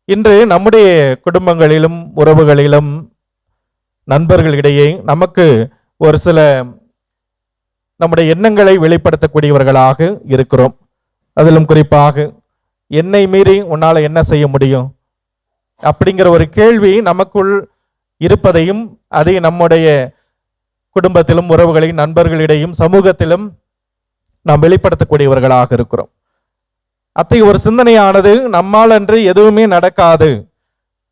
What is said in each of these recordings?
இன்று நம்முடைய குடும்பங்களிலும் உறவுகளிலும் நண்பர்களிடையே நமக்கு ஒரு சில நம்முடைய எண்ணங்களை வெளிப்படுத்தக்கூடியவர்களாக இருக்கிறோம். அதிலும் குறிப்பாக என்னை மீறி உன்னால என்ன செய்ய முடியும் அப்படிங்கிற ஒரு கேள்வி நமக்குள் இருப்பதையும் அதை நம்முடைய குடும்பத்திலும் உறவுகளின் நண்பர்களிடையும் சமூகத்திலும் நாம் வெளிப்படுத்தக்கூடியவர்களாக இருக்கிறோம். அத்தகைய ஒரு சிந்தனையானது நம்மால் அன்று எதுவுமே நடக்காது,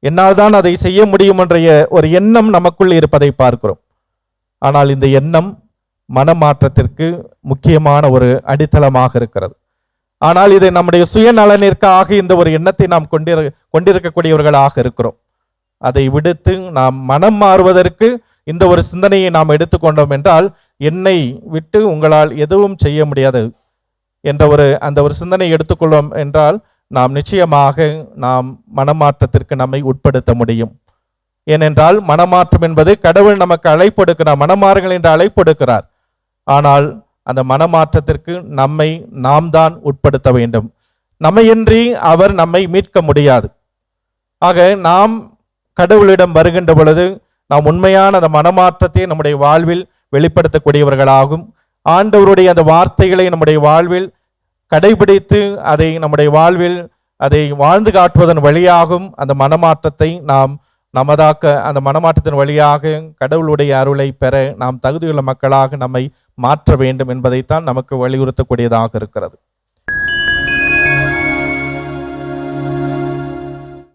என்னால் தான் அதை செய்ய முடியும் என்ற ஒரு எண்ணம் நமக்குள் இருப்பதை பார்க்கிறோம். ஆனால் இந்த எண்ணம் மனமாற்றத்திற்கு முக்கியமான ஒரு அடித்தளமாக இருக்கிறது. ஆனால் இது நம்முடைய சுயநலனிற்காக இந்த ஒரு எண்ணத்தை நாம் கொண்டிருக்கக்கூடியவர்களாக இருக்கிறோம். அதை விடுத்து நாம் மனம் மாறுவதற்கு இந்த ஒரு சிந்தனையை நாம் எடுத்துக்கொண்டோம் என்றால், என்னை விட்டு உங்களால் எதுவும் செய்ய முடியாது என்ற அந்த ஒரு சிந்தனை எடுத்துக்கொள்ளோம் என்றால் நாம் நிச்சயமாக நாம் மனமாற்றத்திற்கு நம்மை உட்படுத்த முடியும். ஏனென்றால் மனமாற்றம் என்பது கடவுள் நமக்கு அழைப்பு எடுக்கிறார், மனமாறுங்கள் என்று அழைப்பு எடுக்கிறார். ஆனால் அந்த மனமாற்றத்திற்கு நம்மை நாம் தான் உட்படுத்த வேண்டும். நம்மையின்றி அவர் நம்மை மீட்க முடியாது. ஆக நாம் கடவுளிடம் வருகின்ற பொழுது நாம் உண்மையான அந்த மனமாற்றத்தை நம்முடைய வாழ்வில் வெளிப்படுத்தக்கூடியவர்களாகும். ஆண்டவருடைய அந்த வார்த்தைகளை நம்முடைய வாழ்வில் கடைபிடித்து அதை நம்முடைய வாழ்வில் அதை வாழ்ந்து காட்டுவதன் வழியாகும் அந்த மனமாற்றத்தை நாம் நமதாக்க, அந்த மனமாற்றத்தின் வழியாக கடவுளுடைய அருளை பெற நாம் தகுதியுள்ள மக்களாக நம்மை மாற்ற வேண்டும் என்பதைத்தான் நமக்கு வலியுறுத்தக்கூடியதாக இருக்கிறது.